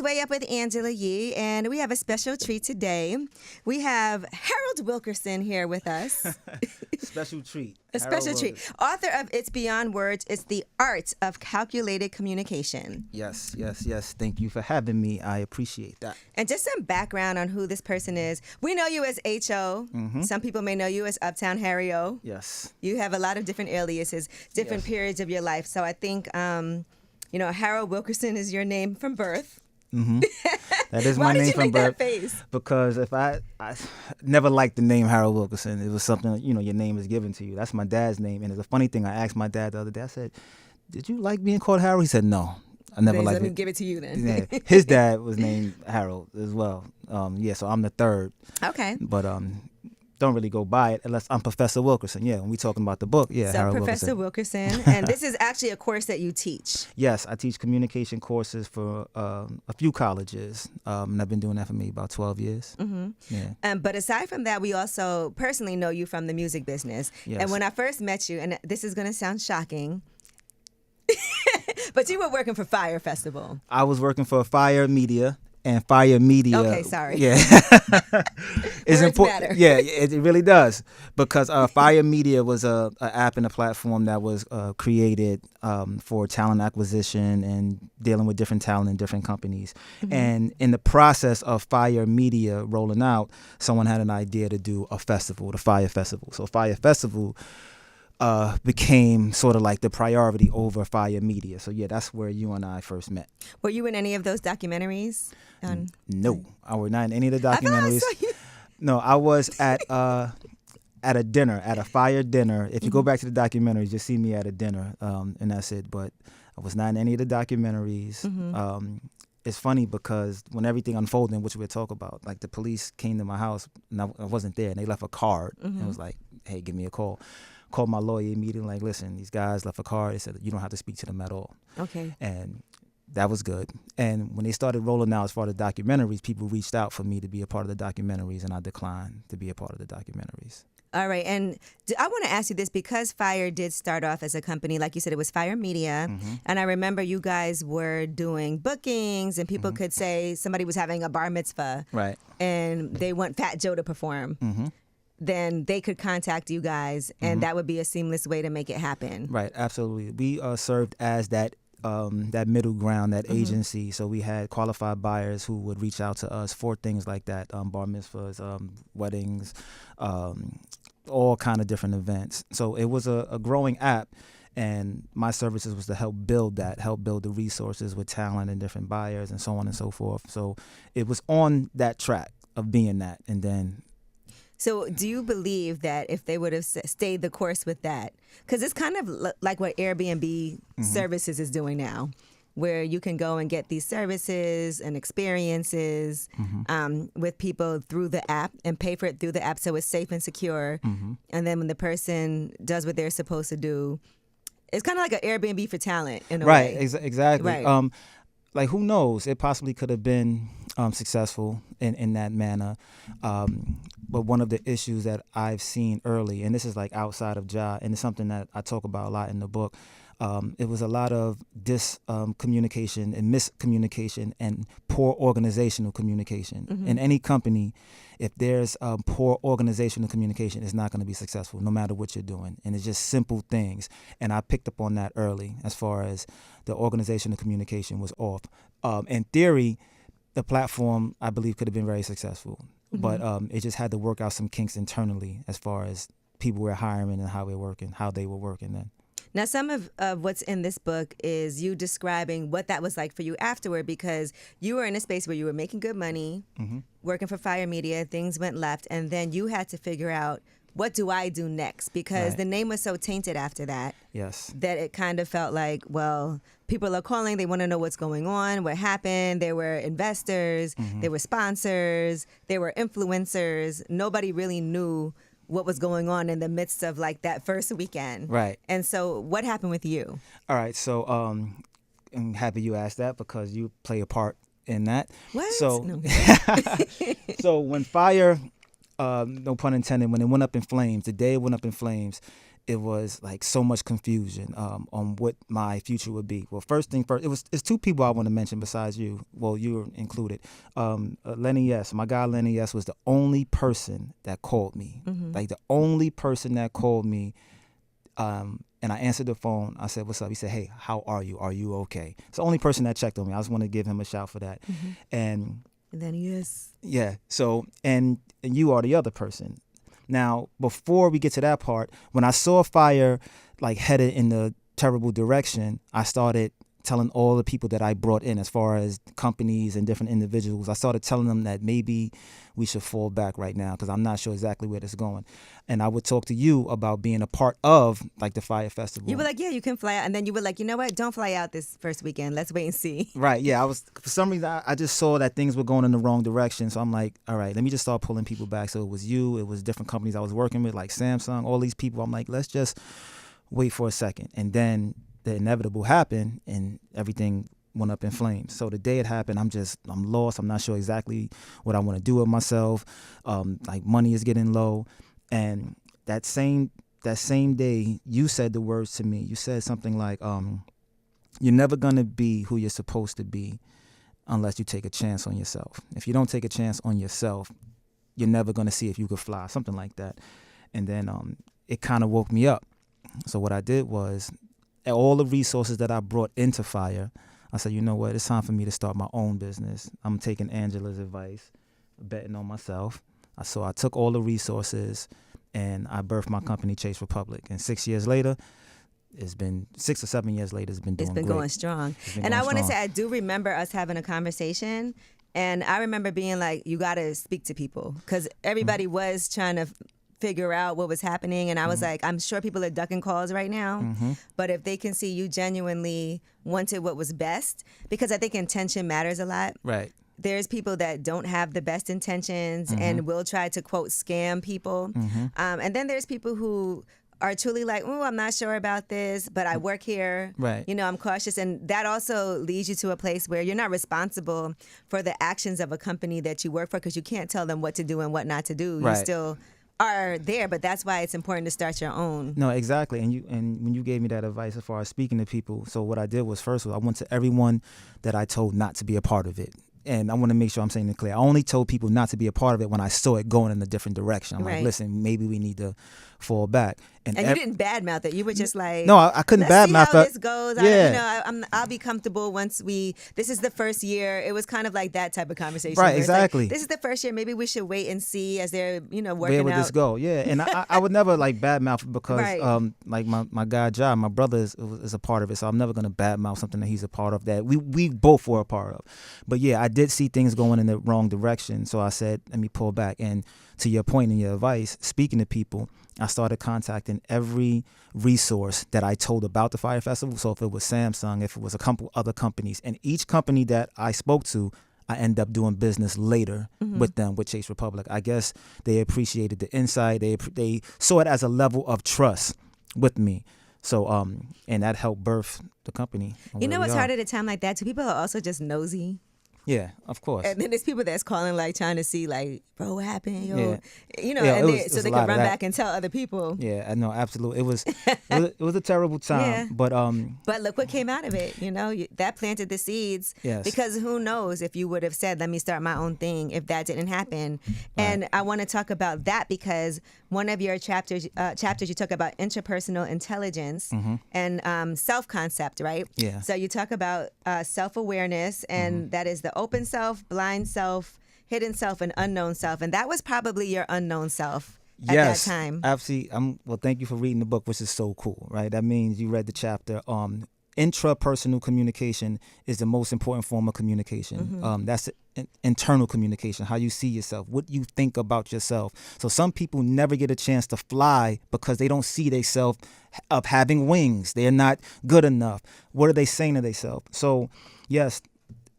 Way Up with Angela Yee, and we have a special treat today. We have Harold Wilkerson here with us. Special treat. A special treat. Author of It's Beyond Words, It's the Art of Calculated Communication. Yes. Thank you for having me. I appreciate that. And just some background on who this person is. We know you as H.O. Mm-hmm. Some people may know you as Uptown Harry O. Yes. You have a lot of different aliases, different periods of your life. So I think, Harold Wilkerson is your name from birth. Mm-hmm. That is my name from birth. Why did you make that face? Because if I never liked the name Harold Wilkerson. It was something, your name is given to you. That's my dad's name. And it's a funny thing. I asked my dad the other day, I said, did you like being called Harold? He said, no. I never liked it. Let me give it to you then. Yeah. His dad was named Harold as well. So I'm the third. Okay. But don't really go by it unless I'm Professor Wilkerson. Yeah, when we talking about the book, So Harold Professor Wilkerson, and this is actually a course that you teach. Yes, I teach communication courses for a few colleges, and I've been doing that for maybe about 12 years. Mm-hmm. Yeah. But aside from that, we also personally know you from the music business. Yes. And when I first met you, and this is going to sound shocking, but you were working for Fyre Festival. I was working for Fyre Media. And Fyre Media. Okay, sorry. Yeah. It's important. Matter. Yeah, it really does. Because Fyre Media was a app and a platform that was created for talent acquisition and dealing with different talent in different companies. Mm-hmm. And in the process of Fyre Media rolling out, someone had an idea to do a festival, the Fyre Festival. So Fyre Festival became sort of like the priority over Fyre Media. So yeah, that's where you and I first met. Were you in any of those documentaries? No, I was not in any of the documentaries. I saw you. No, I was at a dinner, at a Fyre dinner. If you go back to the documentaries, you'll see me at a dinner, and that's it. But I was not in any of the documentaries. Mm-hmm. It's funny because when everything unfolded, which we'll talk about, like the police came to my house and I wasn't there, and they left a card. Mm-hmm. And it was like, hey, give me a call. Called my lawyer immediately, like, listen, these guys left a card. They said, you don't have to speak to them at all. Okay. And that was good. And when they started rolling out as far as the documentaries, people reached out for me to be a part of the documentaries, and I declined to be a part of the documentaries. All right. And I want to ask you this, because Fyre did start off as a company, like you said, it was Fyre Media. Mm-hmm. And I remember you guys were doing bookings, and people could say somebody was having a bar mitzvah. Right. And they want Fat Joe to perform. Mm-hmm. Then they could contact you guys, and that would be a seamless way to make it happen. Right, absolutely. We served as that middle ground, that agency. So we had qualified buyers who would reach out to us for things like that, bar mitzvahs, weddings, all kind of different events. So it was a growing app, and my services was to help build the resources with talent and different buyers and so on and so forth. So it was on that track of being that, and then... So do you believe that if they would have stayed the course with that, because it's kind of like what Airbnb services is doing now, where you can go and get these services and experiences with people through the app and pay for it through the app so it's safe and secure. Mm-hmm. And then when the person does what they're supposed to do, it's kind of like an Airbnb for talent in a way. Right, exactly. Right. Like, who knows? It possibly could have been successful in that manner. But one of the issues that I've seen early, and this is like outside of Ja, and it's something that I talk about a lot in the book, it was a lot of communication and miscommunication and poor organizational communication. Mm-hmm. In any company, if there's poor organizational communication, it's not going to be successful, no matter what you're doing. And it's just simple things. And I picked up on that early as far as the organizational communication was off. In theory, the platform, I believe, could have been very successful. Mm-hmm. But it just had to work out some kinks internally as far as people were hiring and how they were working then. Now, some of what's in this book is you describing what that was like for you afterward, because you were in a space where you were making good money, working for Fyre Media, things went left, and then you had to figure out, what do I do next? Because the name was so tainted after that. Yes. That it kind of felt like, well, people are calling, they want to know what's going on, what happened. There were investors, there were sponsors, there were influencers. Nobody really knew what was going on in the midst of like that first weekend. Right. And so what happened with you? All right. So I'm happy you asked that, because you play a part in that. What? So, no. So when Fyre, no pun intended, when it went up in flames, the day it went up in flames, it was like so much confusion on what my future would be. Well, first thing first, it's two people I want to mention besides you. Well, you were included. Lenny S. My guy Lenny S. was the only person that called me. Like the only person that called me. And I answered the phone. I said, "What's up?" He said, "Hey, how are you? Are you okay?" It's the only person that checked on me. I just want to give him a shout for that. And then he is. Yeah. So and you are the other person. Now, before we get to that part, when I saw Fyre like headed in the terrible direction, I started telling all the people that I brought in as far as companies and different individuals. I started telling them that maybe we should fall back right now because I'm not sure exactly where this is going. And I would talk to you about being a part of like the Fyre Festival. You were like, yeah, you can fly out. And then you were like, you know what? Don't fly out this first weekend. Let's wait and see. Right. Yeah. For some reason, I just saw that things were going in the wrong direction. So I'm like, all right, let me just start pulling people back. So it was you. It was different companies I was working with like Samsung, all these people. I'm like, let's just wait for a second. And then the inevitable happened and everything went up in flames. So the day it happened, I'm lost. I'm not sure exactly what I want to do with myself. Like money is getting low. And that same day, you said the words to me. You said something like, you're never going to be who you're supposed to be unless you take a chance on yourself. If you don't take a chance on yourself, you're never going to see if you could fly, something like that. And then it kind of woke me up. So what I did was, all the resources that I brought into Fyre, I said, you know what, it's time for me to start my own business. I'm taking Angela's advice, betting on myself. So I took all the resources and I birthed my company, Chase Republic. And 6 years later, it's been 6 or 7 years later, it's been doing great. Going strong. And I want to say, I do remember us having a conversation. And I remember being like, you got to speak to people because everybody was trying to figure out what was happening. And I was like, I'm sure people are ducking calls right now. But if they can see you genuinely wanted what was best, because I think intention matters a lot. Right. There's people that don't have the best intentions and will try to, quote, scam people. And then there's people who are truly like, oh, I'm not sure about this, but I work here. Right. You know, I'm cautious. And that also leads you to a place where you're not responsible for the actions of a company that you work for because you can't tell them what to do and what not to do. Right. You still are there, but that's why it's important to start your own. No, exactly. And when you gave me that advice as far as speaking to people, so what I did was first I went to everyone that I told not to be a part of it. And I want to make sure I'm saying it clear. I only told people not to be a part of it when I saw it going in a different direction. I'm like, listen, maybe we need to fall back. And you didn't badmouth it. You were just like, no, I couldn't badmouth it. Let's see how this goes. Yeah. I'll be comfortable once this is the first year. It was kind of like that type of conversation. Right, exactly. Like, this is the first year. Maybe we should wait and see as they're, working where would out. this go? Yeah. And I would never like badmouth it because like my guy, John, my brother is a part of it. So I'm never going to badmouth something that he's a part of that we both were a part of. But yeah, I did see things going in the wrong direction. So I said, let me pull back. And to your point and your advice, speaking to people, I started contacting every resource that I told about the Fyre Festival. So if it was Samsung, if it was a couple other companies, and each company that I spoke to, I end up doing business later with them, with Chase Republic. I guess they appreciated the insight. They saw it as a level of trust with me. So, and that helped birth the company. You know what's hard at a time like that? Too, people are also just nosy. Yeah, of course. And then there's people that's calling, like, trying to see, like, bro, what happened? Yo? Yeah. So they can run back and tell other people. Yeah, I know, absolutely. It was a terrible time. Yeah. But look what came out of it. That planted the seeds. Yes. Because who knows if you would have said, let me start my own thing, if that didn't happen. Right. And I want to talk about that because one of your chapters you talk about interpersonal intelligence and self-concept, right? Yeah. So you talk about self-awareness, and that is the open self, blind self, hidden self, and unknown self. And that was probably your unknown self at that time. Absolutely. Well, thank you for reading the book, which is so cool, right? That means you read the chapter. Intrapersonal communication is the most important form of communication. That's internal communication, how you see yourself, what you think about yourself. So some people never get a chance to fly because they don't see themselves of having wings. They're not good enough. What are they saying to themselves? So, yes,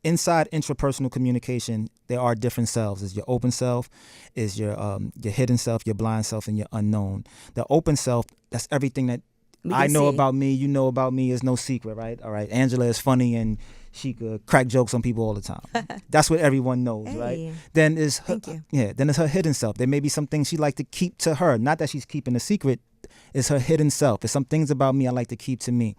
inside intrapersonal communication, there are different selves. There's your open self, is your hidden self, your blind self, and your unknown. The open self, that's everything that I know about me, you know about me, is no secret, right? All right, Angela is funny and she could crack jokes on people all the time. That's what everyone knows, right? Then is her, then it's her hidden self. There may be some things she like to keep to her. Not that she's keeping a secret. it's her hidden self. It's some things about me I like to keep to me.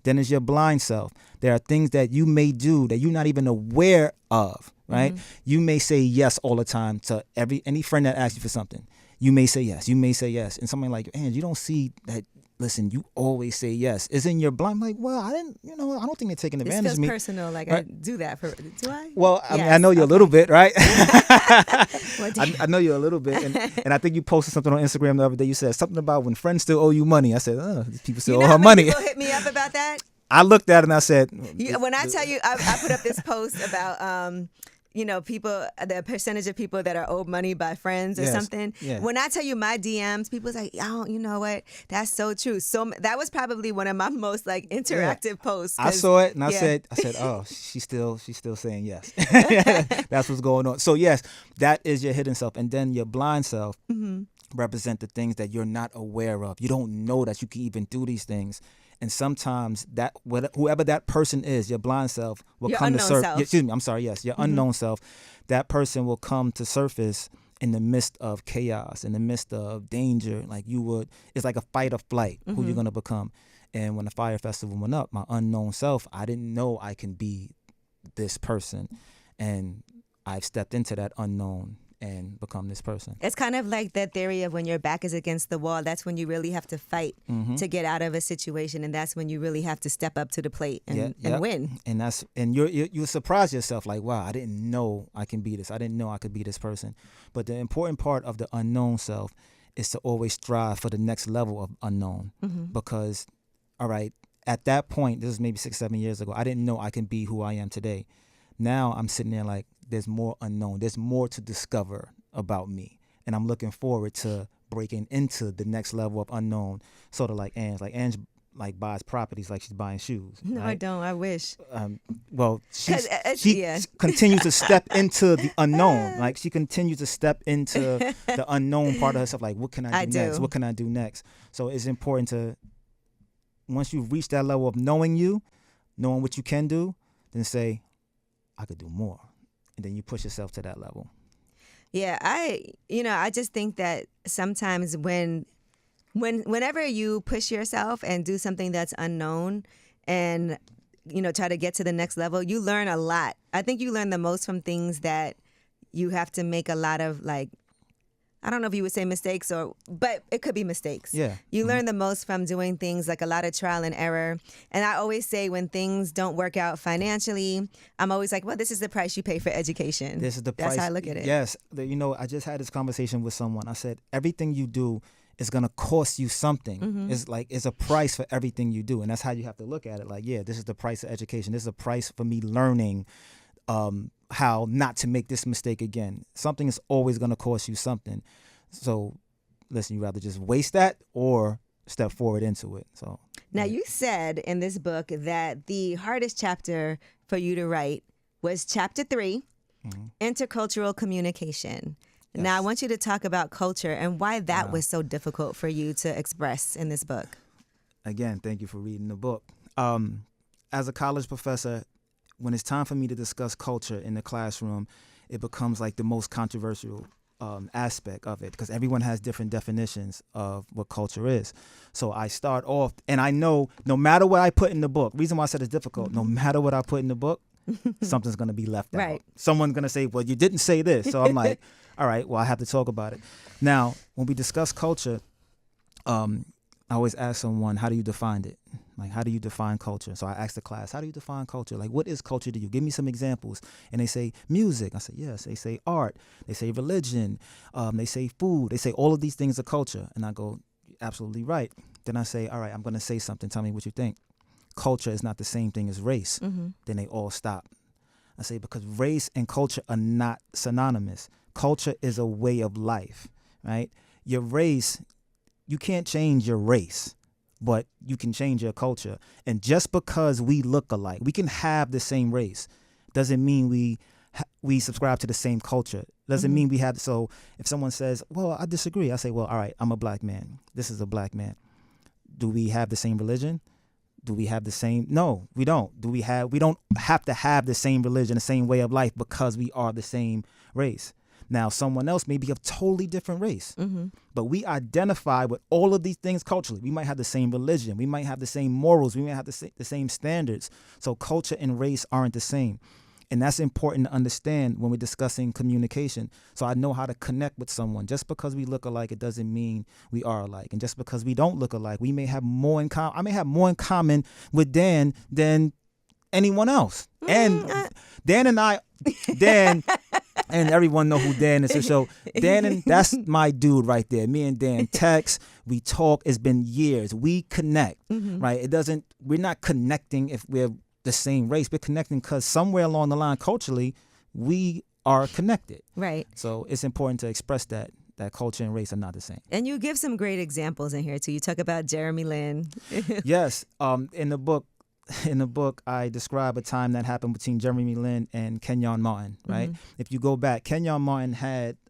Then it's your blind self. There are things that you may do that you're not even aware of, right? You may say yes all the time to any friend that asks you for something. You may say yes. You may say yes. And somebody like, you don't see that. Listen, you always say yes. It's in your blind. I'm like, well, I didn't, I don't think they're taking advantage of me. This feels personal. Like, right? I do that do I? Well, I mean, I know you a little bit, right? I know you a little bit. And I think you posted something on Instagram the other day. You said something about when friends still owe you money. I said, these people still owe her money. People hit me up about that. I looked at it and I said. When I tell you, I put up this post about, people, the percentage of people that are owed money by friends or something. Yeah. When I tell you my DMs, people's like, oh, you know what? That's so true. So that was probably one of my most like interactive posts. I saw it and I said, oh, she's still saying yes. That's what's going on. So yes, that is your hidden self. And then your blind self represent the things that you're not aware of. You don't know that you can even do these things. And sometimes whoever that person is, your blind self will come to surface. Excuse me, I'm sorry. Yes, your unknown self. That person will come to surface in the midst of chaos, in the midst of danger. Like it's like a fight or flight. Who you're gonna become. And when the Fyre Festival went up, my unknown self, I didn't know I can be this person, and I've stepped into that unknown and become this person. It's kind of like that theory of when your back is against the wall, that's when you really have to fight to get out of a situation, and that's when you really have to step up to the plate and win. And you surprise yourself like, wow, I didn't know I can be this. I didn't know I could be this person. But the important part of the unknown self is to always strive for the next level of unknown, because, all right, at that point, this is maybe 6-7 years ago, I didn't know I can be who I am today. Now I'm sitting there like, there's more unknown. There's more to discover about me. And I'm looking forward to breaking into the next level of unknown, sort of like Ange. Like Ange buys properties like she's buying shoes. No, right? I don't. I wish. Well, she continues to step into the unknown. Like she continues to step into the unknown part of herself. Like, what can I do next? What can I do next? So it's important to, once you reach that level of knowing what you can do, then say, I could do more. And then you push yourself to that level. Yeah, I just think that sometimes whenever you push yourself and do something that's unknown and, try to get to the next level, you learn a lot. I think you learn the most from things that you have to make a lot of, like, I don't know if you would say mistakes but it could be mistakes. Yeah. You learn the most from doing things like a lot of trial and error. And I always say when things don't work out financially, I'm always like, well, this is the price you pay for education. This is the price. That's how I look at it. Yes. I just had this conversation with someone. I said, everything you do is going to cost you something. It's a price for everything you do. And that's how you have to look at it. Like, yeah, this is the price of education. This is a price for me learning how not to make this mistake again. Something is always going to cost you something. So, listen, you rather just waste that or step forward into it. So now, you said in this book that the hardest chapter for you to write was chapter 3, intercultural communication. Yes. Now, I want you to talk about culture and why that was so difficult for you to express in this book. Again, thank you for reading the book. As a college professor, when it's time for me to discuss culture in the classroom, it becomes like the most controversial aspect of it, because everyone has different definitions of what culture is. So I start off, and I know no matter what I put in the book, reason why I said it's difficult, no matter what I put in the book, something's going to be left out. Someone's going to say, well, you didn't say this. So I'm like, all right, well, I have to talk about it. Now, when we discuss culture, I always ask someone, how do you define it? Like, how do you define culture? So I ask the class, how do you define culture? Like, what is culture to you? Give me some examples. And they say music. I say, yes. They say art. They say religion. They say food. They say all of these things are culture. And I go, absolutely right. Then I say, all right, I'm going to say something. Tell me what you think. Culture is not the same thing as race. Then they all stop. I say, because race and culture are not synonymous. Culture is a way of life, right? Your race, you can't change your race, but you can change your culture. And just because we look alike, we can have the same race, doesn't mean we subscribe to the same culture. Doesn't mean we have. So if someone says, well, I disagree, I say, well, all right, I'm a black man. This is a black man. Do we have the same religion? Do we have the same? No, we don't. We don't have to have the same religion, the same way of life, because we are the same race. Now, someone else may be of totally different race, Mm-hmm. but we identify with all of these things culturally. We might have the same religion. We might have the same morals. We might have the same standards. So culture and race aren't the same. And that's important to understand when we're discussing communication. So I know how to connect with someone. Just because we look alike, it doesn't mean we are alike. And just because we don't look alike, we may have more in common. I may have more in common with Dan than anyone else. And Dan and I, Dan, and everyone know who Dan is. So Dan, and that's my dude right there. Me and Dan text, we talk. It's been years. We connect, right? We're not connecting if we're the same race. We're connecting because somewhere along the line, culturally, we are connected. Right. So it's important to express that culture and race are not the same. And you give some great examples in here too. You talk about Jeremy Lin. Yes. In the book, I describe a time that happened between Jeremy Lin and Kenyon Martin, right? If you go back, Kenyon Martin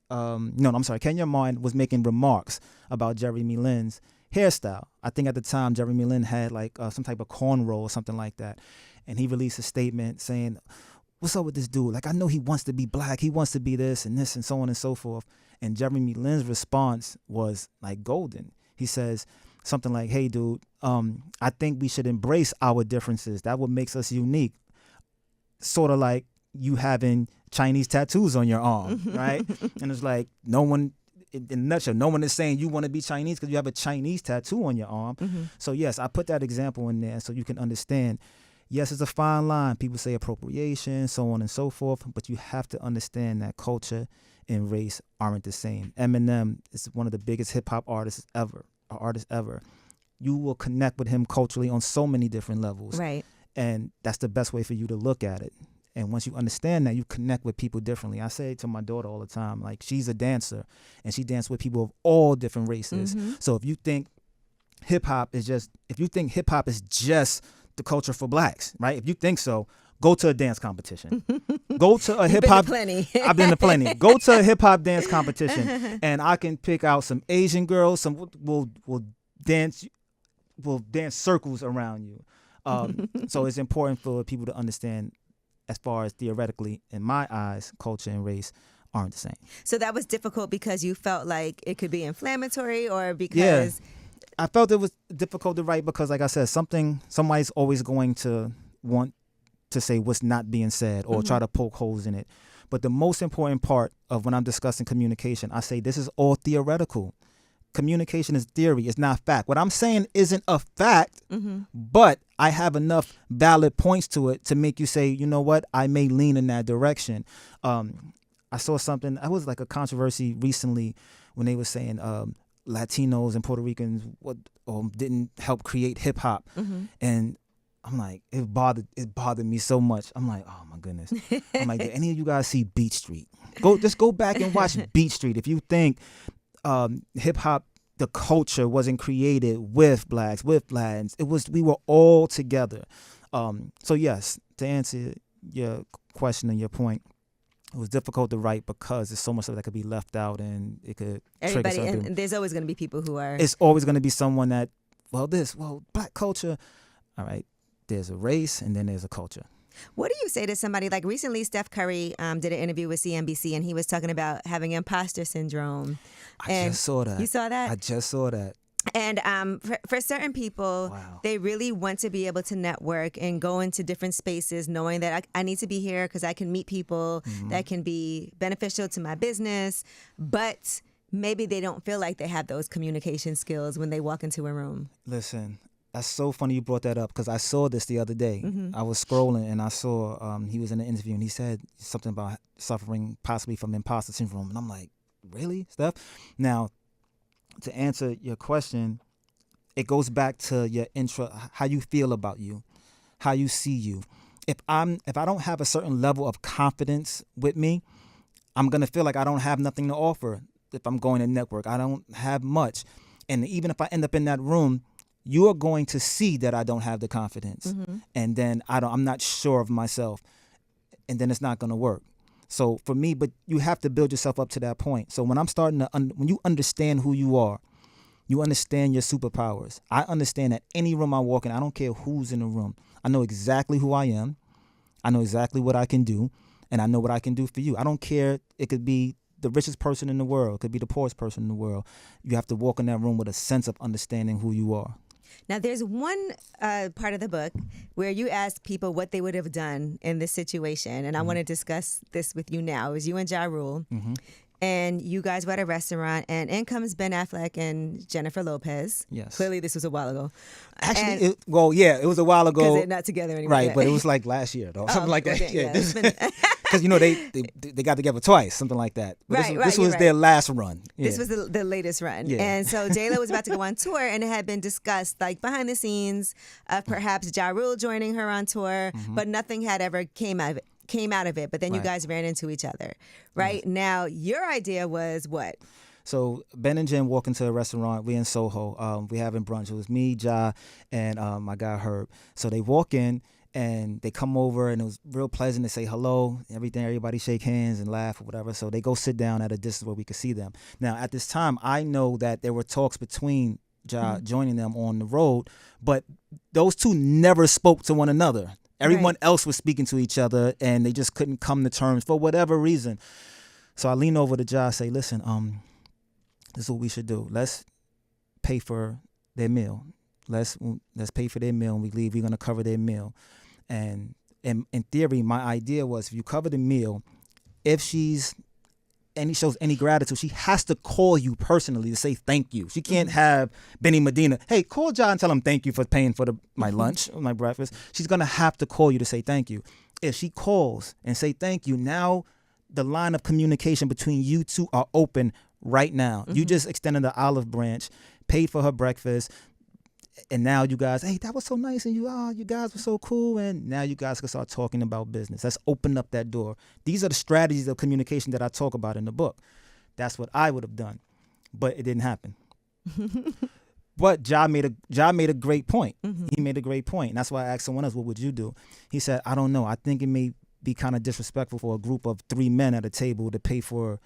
Kenyon Martin was making remarks about Jeremy Lin's hairstyle. I think at the time, Jeremy Lin had like some type of cornrow or something like that. And he released a statement saying, what's up with this dude? Like, I know he wants to be black. He wants to be this and so on and so forth. And Jeremy Lin's response was like golden. He says something like, hey, dude, I think we should embrace our differences. That what makes us unique. Sort of like you having Chinese tattoos on your arm, right? And it's like no one, in a nutshell, no one is saying you want to be Chinese because you have a Chinese tattoo on your arm. So, yes, I put that example in there so you can understand. Yes, it's a fine line. People say appropriation, so on and so forth, but you have to understand that culture and race aren't the same. Eminem is one of the biggest hip-hop artists ever. You will connect with him culturally on so many different levels. Right. And that's the best way for you to look at it. And once you understand that, you connect with people differently. I say to my daughter all the time, like, she's a dancer, and she dances with people of all different races. So if you think hip-hop is just the culture for blacks, right? If you think so, go to a dance competition. Go to a hip-hop. I've been to plenty. Go to a hip-hop dance competition, and I can pick out some Asian girls. Some will dance circles around you. So it's important for people to understand, as far as theoretically, in my eyes, culture and race aren't the same. So that was difficult because you felt like it could be inflammatory, or because... Yeah. I felt it was difficult to write because, like I said, somebody's always going to want to say what's not being said or try to poke holes in it. But the most important part of when I'm discussing communication, I say this is all theoretical. Communication is theory. It's not fact. What I'm saying isn't a fact, but I have enough valid points to it to make you say, you know what, I may lean in that direction. I saw something, it was like a controversy recently when they were saying Latinos and Puerto Ricans didn't help create hip hop, and I'm like, it bothered me so much. I'm like, oh my goodness. I'm like, did any of you guys see Beat Street? Go back and watch Beat Street. If you think hip hop, the culture wasn't created with blacks, with Latins, we were all together. So yes, to answer your question and your point, it was difficult to write because there's so much stuff that could be left out, and it could trigger something. And there's always going to be people who are... It's always going to be someone that, black culture. All right, there's a race and then there's a culture. What do you say to somebody, like recently Steph Curry did an interview with CNBC, and he was talking about having imposter syndrome. I just saw that. You saw that? I just saw that. And for certain people, they really want to be able to network and go into different spaces knowing that I need to be here because I can meet people that can be beneficial to my business. But maybe they don't feel like they have those communication skills when they walk into a room. Listen, that's so funny you brought that up because I saw this the other day. I was scrolling and I saw he was in an interview and he said something about suffering possibly from imposter syndrome. And I'm like, really, Steph? Now, to answer your question, it goes back to your intro, how you feel about you, how you see you. If I don't have a certain level of confidence with me, I'm going to feel like I don't have nothing to offer. If I'm going to network, I don't have much. And even if I end up in that room, you are going to see that I don't have the confidence. And then I'm not sure of myself. And then it's not going to work. So for me, but you have to build yourself up to that point. So when I'm starting to, when you understand who you are, you understand your superpowers. I understand that any room I walk in, I don't care who's in the room. I know exactly who I am. I know exactly what I can do. And I know what I can do for you. I don't care. It could be the richest person in the world. It could be the poorest person in the world. You have to walk in that room with a sense of understanding who you are. Now, there's one part of the book where you ask people what they would have done in this situation, and I want to discuss this with you now. It was you and Ja Rule, and you guys were at a restaurant, and in comes Ben Affleck and Jennifer Lopez. Yes. Clearly, this was a while ago. Actually, it was a while ago. Because they're not together anymore. Right, yet. but it was like last year, though. Something like that. Yeah. Because, they got together twice, something like that. But this was their last run. Yeah. This was the latest run. Yeah. And so J.Lo was about to go on tour, and it had been discussed, like, behind the scenes of perhaps Ja Rule joining her on tour, but nothing had ever came out of it. But then you guys ran into each other, right? Yes. Now, your idea was what? So Ben and Jen walk into a restaurant. We in Soho. We having brunch. It was me, Ja, and my guy Herb. So they walk in and they come over, and it was real pleasant. They say hello, everything. Everybody shake hands and laugh or whatever. So they go sit down at a distance where we could see them. Now at this time, I know that there were talks between Ja joining them on the road, but those two never spoke to one another. Everyone else was speaking to each other, and they just couldn't come to terms for whatever reason. So I lean over to Ja and say, listen, this is what we should do. Let's pay for their meal. Let's pay for their meal when we leave. We're going to cover their meal. And in theory, my idea was if you cover the meal, if she shows any gratitude, she has to call you personally to say thank you. She can't have Benny Medina, hey, call John and tell him thank you for paying for my lunch or my breakfast. She's going to have to call you to say thank you. If she calls and say thank you, now the line of communication between you two are open right now. You just extended the olive branch, paid for her breakfast, and now you guys, hey, that was so nice, and you guys were so cool, and now you guys can start talking about business. Let's open up that door. These are the strategies of communication that I talk about in the book. That's what I would have done, but it didn't happen. But Ja made a great point. He made a great point, and that's why I asked someone else, what would you do? He said, I don't know. I think it may be kind of disrespectful for a group of 3 men at a table to pay for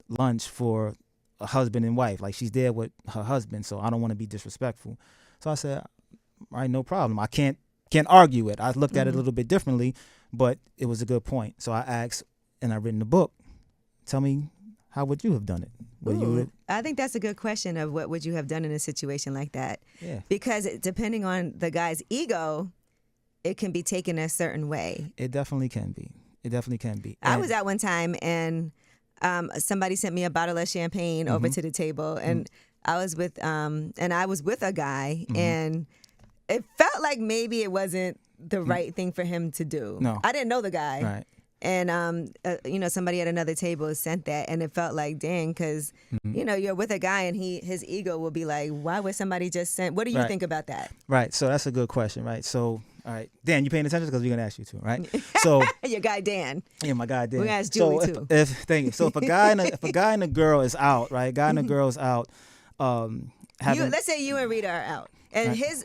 lunch for a husband and wife. Like, she's there with her husband, so I don't want to be disrespectful. So I said, all right, no problem. I can't argue it. I looked at it a little bit differently, but it was a good point. So I asked, and I've written the book, tell me, how would you have done it? I think that's a good question of what would you have done in a situation like that. Yeah. Because depending on the guy's ego, it can be taken a certain way. It definitely can be. I was out one time, and somebody sent me a bottle of champagne over to the table, and I was with a guy, and it felt like maybe it wasn't the right thing for him to do. No, I didn't know the guy, right? And somebody at another table sent that, and it felt like, dang, because you're with a guy, and his ego will be like, why would somebody just send? What do you think about that? Right. So that's a good question, right? So, all right, Dan, you paying attention because we're gonna ask you too, right? So your guy Dan. Yeah, my guy Dan. We're gonna ask Julie too. Thank you. So if a guy and a girl is out, right? Guy and a girl is out. Let's say you and Rita are out, and his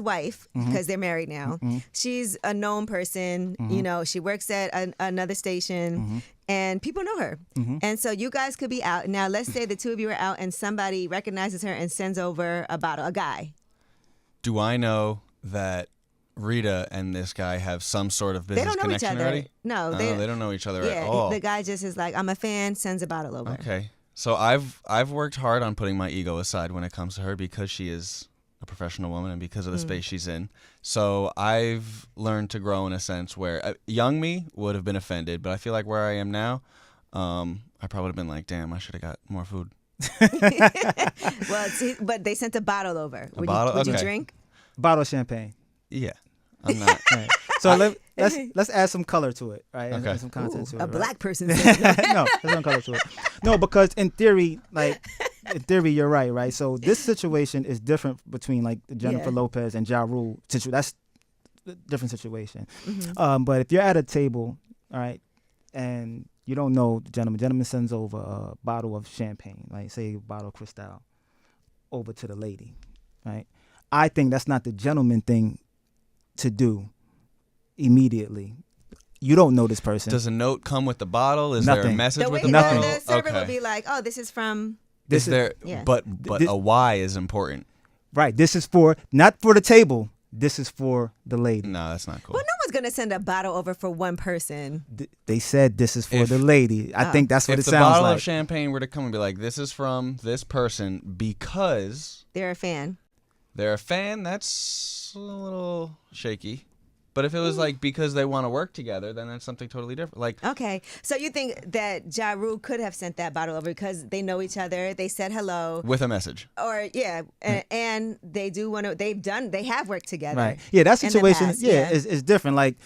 wife, because they're married now, she's a known person. She works at another station, and people know her. And so you guys could be out now. Let's say the two of you are out, and somebody recognizes her and sends over a bottle. A guy. Do I know that Rita and this guy have some sort of business connection each other. already? No, they don't know each other at all. The guy just is like, I'm a fan, sends a bottle over. Okay. So I've worked hard on putting my ego aside when it comes to her because she is a professional woman and because of the space she's in. So I've learned to grow in a sense where young me would have been offended, but I feel like where I am now, I probably would have been like, damn, I should have got more food. Well, but they sent a bottle over. Would you drink? Bottle of champagne. Yeah. I'm not. Right. So let's add some color to it, right? Okay. Add some content to it. A right? black person. No, there's no color to it. No, because in theory, you're right? So this situation is different between like Jennifer Lopez and Ja Rule. That's a different situation. But if you're at a table, all right, and you don't know the gentleman sends over a bottle of champagne, like say a bottle of Cristal, over to the lady, right? I think that's not the gentleman thing to do immediately. You don't know this person. Does a note come with the bottle? Is Nothing. there a message with the Nothing. bottle? The server will be like, "Oh, this is from." But a why is important. Right. This is not for the table. This is for the lady. No, that's not cool. Well, no one's was gonna send a bottle over for one person. They said this is for the lady. I think that's what it if the sounds bottle like. of champagne were to come and be like, this is from this person because They're a fan. they're a fan, that's a little shaky. But if it was like because they want to work together, then that's something totally different. Like, Okay, so you think that Ja Rule could have sent that bottle over because they know each other, they said hello, with a message. or and they do want to. They have worked together. Right. Yeah, that in the situation, past, is different. Like,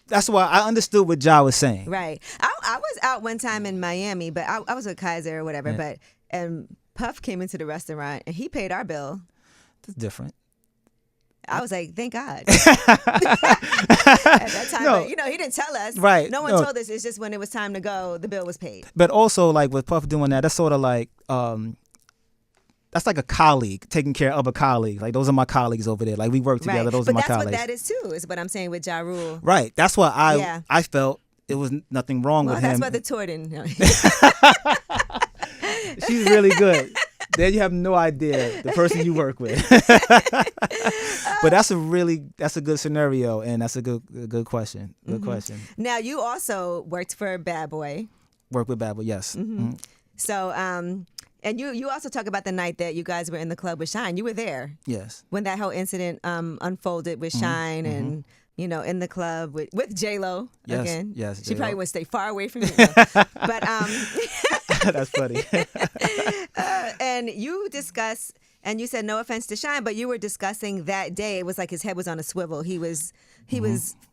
that's why I understood what Ja was saying. Right. I was out one time in Miami, but I was with Kaiser or whatever. Yeah. But Puff came into the restaurant and he paid our bill. That's different. I was like, thank God. At that time, No. but, he didn't tell us. Right. No one No. told us. It's just when it was time to go, the bill was paid. But also, like, with Puff doing that, that's sort of like, that's like a colleague taking care of a colleague. Like, those are my colleagues over there. Like, we work together. Right. Those but are my that's colleagues. what that is too. Is what I'm saying with Ja Rule. Right. That's why Yeah. I felt it was nothing wrong Well, with that's him. what the tour didn't. She's really good. Then you have no idea the person you work with. But that's a good scenario, and that's a good question. Good question. Now you also worked for Bad Boy. Work with Bad Boy, yes. Mm-hmm. So and you also talk about the night that you guys were in the club with Shine. You were there Yes. when that whole incident unfolded with Shine and in the club with J.Lo Yes, again. yes, She J.Lo. probably would stay far away from you. But That's funny. and you discuss, and you said no offense to Shine, but you were discussing that day. It was like his head was on a swivel. He was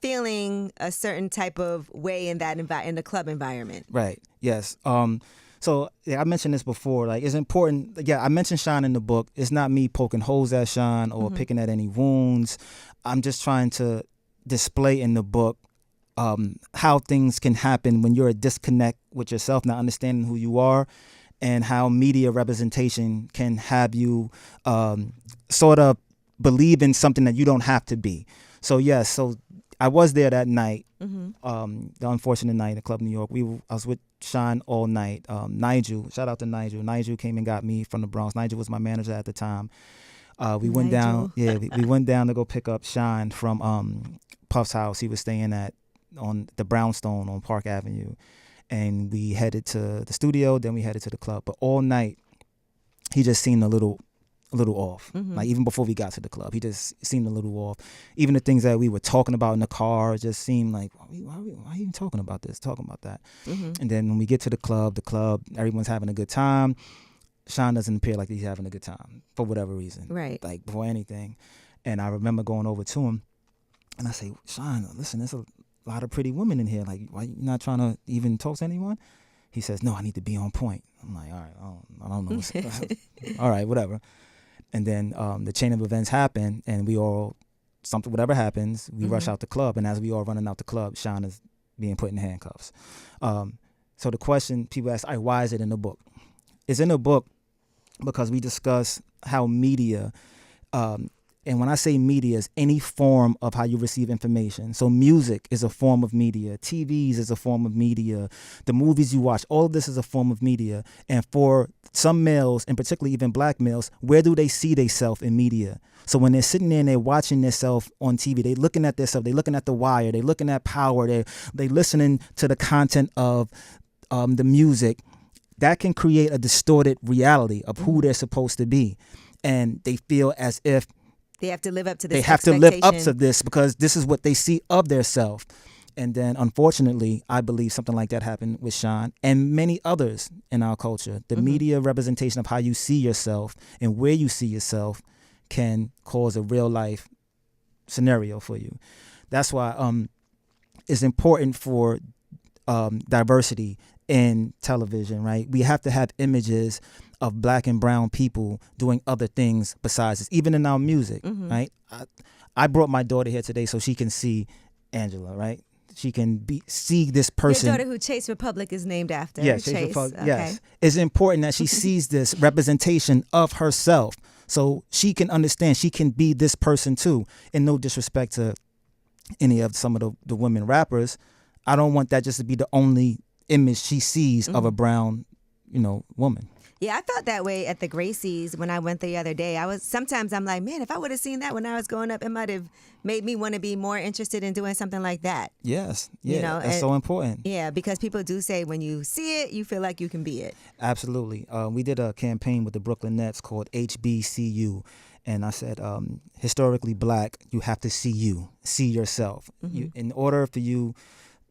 feeling a certain type of way in that in the club environment. Right. Yes. So yeah, I mentioned this before. Like, it's important. Yeah, I mentioned Shine in the book. It's not me poking holes at Shine or picking at any wounds. I'm just trying to display in the book how things can happen when you're a disconnect with yourself, not understanding who you are, and how media representation can have you sort of believe in something that you don't have to be. So yes, so I was there that night, the unfortunate night at Club New York. I was with Shine all night. Nigel, shout out to Nigel. Nigel came and got me from the Bronx. Nigel was my manager at the time. We went down. Yeah, we went down to go pick up Shine from Puff's house. He was staying on the Brownstone on Park Avenue, and we headed to the studio. Then we headed to the club. But all night, he just seemed a little off. Like, even before we got to the club, he just seemed a little off. Even the things that we were talking about in the car just seemed like, why are you even talking about this, talking about that? And then when we get to the club, everyone's having a good time. Sean doesn't appear like he's having a good time for whatever reason. Right. Like, before anything. And I remember going over to him, and I say, Sean, listen, there's a lot of pretty women in here. Like, why you not trying to even talk to anyone? He says, no, I need to be on point. I'm like, all right, I don't know. All right, whatever. And then the chain of events happen, and whatever happens, we rush out the club. And as we all running out the club, Sean is being put in handcuffs. So the question people ask, all right, why is it in the book? It's in the book because we discuss how media, and when I say media, is any form of how you receive information. So music is a form of media. TVs is a form of media. The movies you watch, all of this is a form of media. And for some males, and particularly even black males, where do they see themselves in media? So when they're sitting there and they're watching themselves on TV, they're looking at themselves, they're looking at The Wire, they're looking at Power, they're listening to the content of the music. That can create a distorted reality of who they're supposed to be. And they feel as if they have to live up to this. They have to live up to this because this is what they see of their self. And then, unfortunately, I believe something like that happened with Sean and many others in our culture. The media representation of how you see yourself and where you see yourself can cause a real life scenario for you. That's why it's important for diversity in television, right? We have to have images of black and brown people doing other things besides this, even in our music, right? I brought my daughter here today so she can see Angela, right? She can see this person. Your daughter who Chase Republic is named after. Yeah, Chase Republic. Okay. Yes. It's important that she sees this representation of herself so she can understand she can be this person too. And no disrespect to any of some of the women rappers, I don't want that just to be the only image she sees of a brown, woman. Yeah, I felt that way at the Gracies when I went the other day. Sometimes I'm like, man, if I would have seen that when I was growing up, it might have made me want to be more interested in doing something like that. Yes, yeah, that's so important. Yeah, because people do say when you see it, you feel like you can be it. Absolutely. We did a campaign with the Brooklyn Nets called HBCU. And I said, historically black, you have to see yourself. In order for you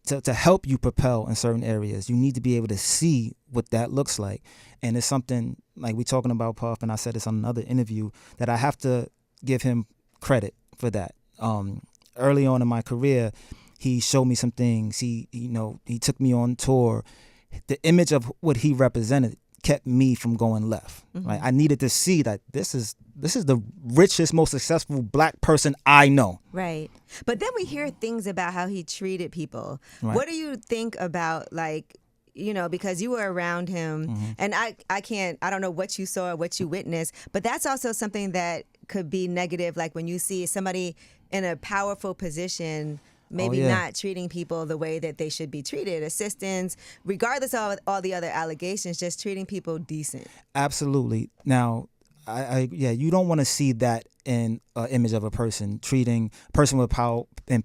to help you propel in certain areas, you need to be able to see what that looks like. And it's something like we talking about Puff, and I said this on another interview, that I have to give him credit for that. Early on in my career, he showed me some things. He took me on tour. The image of what he represented kept me from going left. Right? I needed to see that this is the richest, most successful black person I know. Right. But then we hear things about how he treated people. Right. What do you think about, like, because you were around him, and I don't know what you saw or what you witnessed, but that's also something that could be negative, like when you see somebody in a powerful position maybe not treating people the way that they should be treated, assistants, regardless of all the other allegations, just treating people decent. Absolutely. Now, you don't want to see that in an image of a person with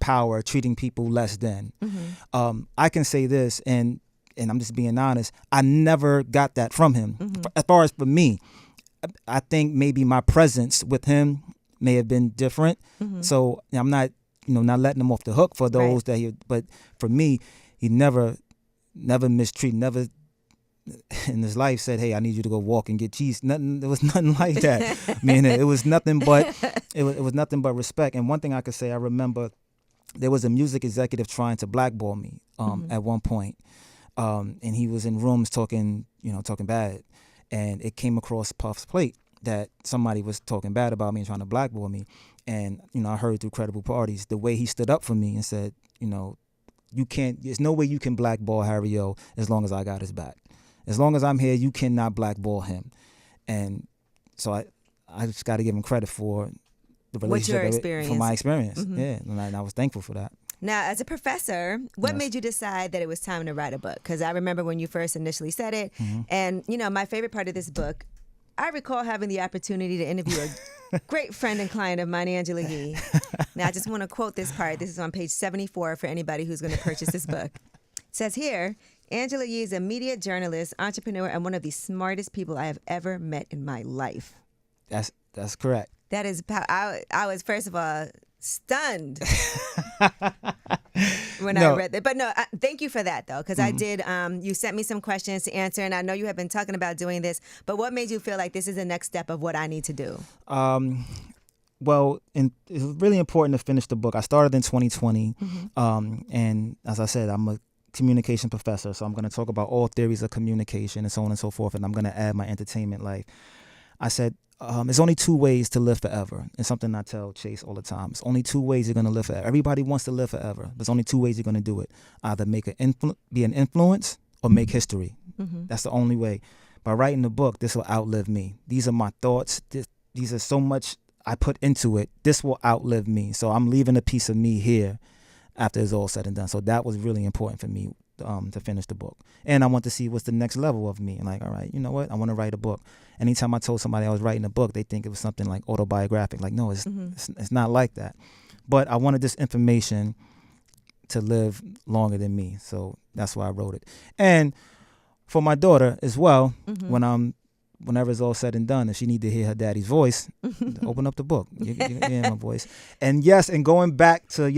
power treating people less than. I can say this, and I'm just being honest, I never got that from him. As far as for me, I think maybe my presence with him may have been different. So I'm not letting him off the hook for those but for me, he never mistreated, never in his life said, hey, I need you to go walk and get cheese. Nothing. There was nothing like that. I mean, it was nothing but respect. And one thing I could say, I remember there was a music executive trying to blackball me at one point. And he was in rooms talking bad. And it came across Puff's plate that somebody was talking bad about me and trying to blackball me. And, I heard through credible parties the way he stood up for me and said, there's no way you can blackball Harry O as long as I got his back. As long as I'm here, you cannot blackball him. And so I just got to give him credit for the relationship, for my experience. Yeah, and I was thankful for that. Now, as a professor, what made you decide that it was time to write a book? Because I remember when you first initially said it. And, my favorite part of this book, I recall having the opportunity to interview a great friend and client of mine, Angela Yee. Now, I just want to quote this part. This is on page 74 for anybody who's going to purchase this book. It says here, Angela Yee is a media journalist, entrepreneur, and one of the smartest people I have ever met in my life. That's correct. That is, I was, first of all, stunned when I read that. But no, thank you for that, though, because I did, you sent me some questions to answer, and I know you have been talking about doing this, but what made you feel like this is the next step of what I need to do? Well, it was really important to finish the book. I started in 2020, and as I said, I'm a communication professor, so I'm going to talk about all theories of communication and so on and so forth, and I'm going to add my entertainment life. I said, there's only two ways to live forever. It's something I tell Chase all the time. It's only two ways you're going to live forever. Everybody wants to live forever. There's only two ways you're going to do it. Either be an influence or make history. That's the only way. By writing the book, this will outlive me. These are my thoughts. These are so much I put into it. This will outlive me. So I'm leaving a piece of me here after it's all said and done. So that was really important for me to finish the book. And I want to see what's the next level of me. And like, all right, you know what? I want to write a book. Anytime I told somebody I was writing a book, they think it was something like autobiographic. Like, no, it's not like that. But I wanted this information to live longer than me. So that's why I wrote it. And for my daughter as well, whenever it's all said and done, if she need to hear her daddy's voice, open up the book. You hear my voice. And yes, and going back to,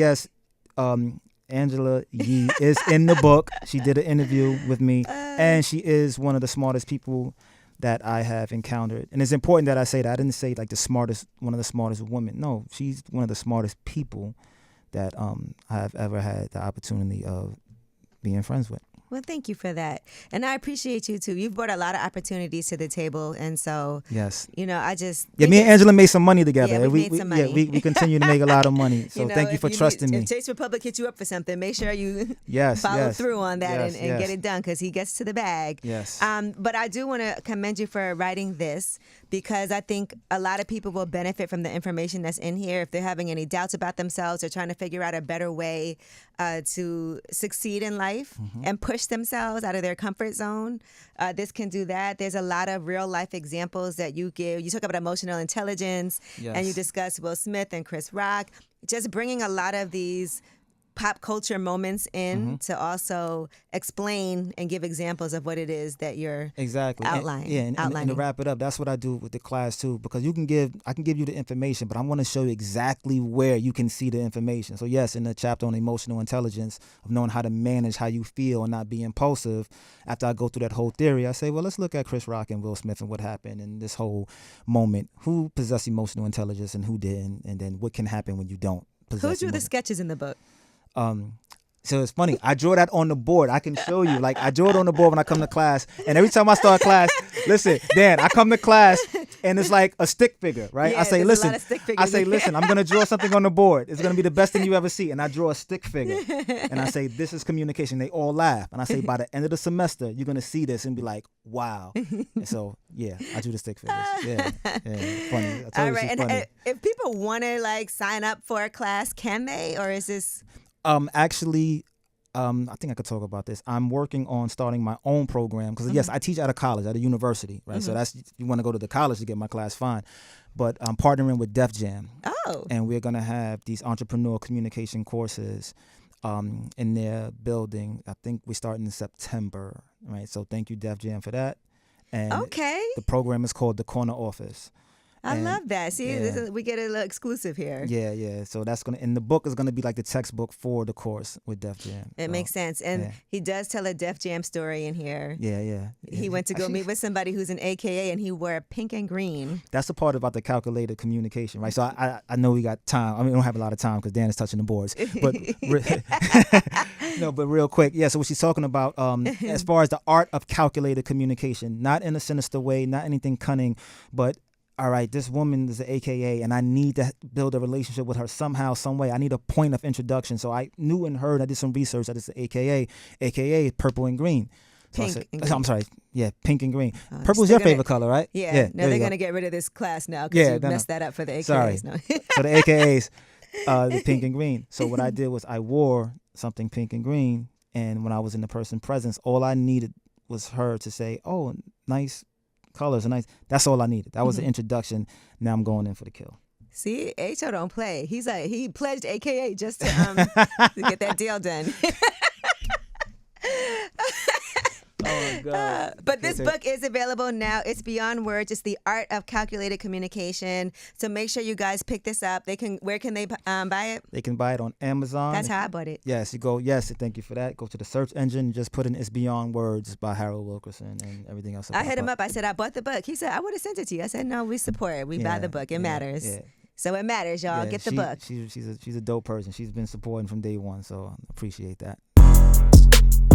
Angela Yee is in the book. She did an interview with me, and she is one of the smartest people that I have encountered. And it's important that I say that. I didn't say like one of the smartest women. No, she's one of the smartest people that I have ever had the opportunity of being friends with. Well, thank you for that. And I appreciate you, too. You've brought a lot of opportunities to the table. And so, yes, I just... Yeah, me and Angela made some money together. Yeah, we made some money. Yeah, we continue to make a lot of money. So thank you for trusting me. If Chase Republic hits you up for something, make sure you yes, follow through on that and get it done, because he gets to the bag. Yes. But I do want to commend you for writing this, because I think a lot of people will benefit from the information that's in here. If they're having any doubts about themselves or trying to figure out a better way to succeed in life and push push themselves out of their comfort zone. This can do that. There's a lot of real life examples that you give. You talk about emotional intelligence, Yes. and you discuss Will Smith and Chris Rock. Just bringing a lot of these pop culture moments in to also explain and give examples of what it is that you're Exactly. outlining. And to wrap it up, that's what I do with the class too, because I can give you the information, but I want to show you exactly where you can see the information. So yes, in the chapter on emotional intelligence of knowing how to manage how you feel and not be impulsive, after I go through that whole theory, I say, well, let's look at Chris Rock and Will Smith and what happened in this whole moment. Who possessed emotional intelligence and who didn't, and then what can happen when you don't possess. Who drew the sketches in the book? So it's funny. I draw that on the board. I can show you. Like, I draw it on the board when I come to class. And every time I start class, listen, Dan, I come to class and it's like a stick figure, right? Yeah, I say, there's a listen, lot of stick figures in listen, I'm going to draw something on the board. It's going to be the best thing you ever see. And I draw a stick figure. And I say, this is communication. They all laugh. And I say, by the end of the semester, you're going to see this and be like, wow. And so, yeah, I drew the stick figures. Yeah, funny. I told All you right, she's and funny. if people want to like sign up for a class, can they, or is this? Actually, I think I could talk about this. I'm working on starting my own program because yes, I teach at a college, at a university, right? So that's, you want to go to the college to get my class, fine. But I'm partnering with Def Jam. Oh. And we're gonna have these entrepreneur communication courses in their building. I think we start in September, right? So thank you, Def Jam, for that. And Okay. the program is called The Corner Office. I And, love that. See, yeah. we get a little exclusive here. Yeah. So that's and the book is gonna be like the textbook for the course with Def Jam. It So, makes sense. And yeah. he does tell a Def Jam story in here. Yeah. He went to go meet with somebody who's an AKA, and he wore pink and green. That's the part about the calculated communication, right? So I know we got time. I mean, we don't have a lot of time because Dan is touching the boards. But but real quick, yeah. So what she's talking about, as far as the art of calculated communication, not in a sinister way, not anything cunning, but all right, this woman is an AKA, and I need to build a relationship with her somehow, some way. I need a point of introduction. So I knew and heard. I did some research that it's an AKA purple and green. So Pink and green. I'm sorry. Yeah, pink and green. Oh, Purple's so your they're gonna- favorite color, right? Yeah. there No, they're you go. going to get rid of this class now because you messed that up for the AKAs. Sorry. No. So the AKAs, the pink and green. So what I did was I wore something pink and green, and when I was in the person's presence, all I needed was her to say, "Oh, nice colors, and nice." That's all I needed. That was the introduction. Now I'm going in for the kill. See, H.O. don't play. He's like, he pledged AKA just to get that deal done. Oh my God! But this book is available now. It's beyond words. It's the art of calculated communication. So make sure you guys pick this up. Where can they buy it? They can buy it on Amazon. That's how I bought it. Yes, you go. Yes, thank you for that. Go to the search engine, just put in "It's Beyond Words" by Harold Wilkerson, and everything else. I hit him up. I said, I bought the book. He said, I would have sent it to you. I said, no, we support it. We buy the book. It matters. Yeah. So it matters, y'all. Get the book. She's a dope person. She's been supporting from day one, so I appreciate that.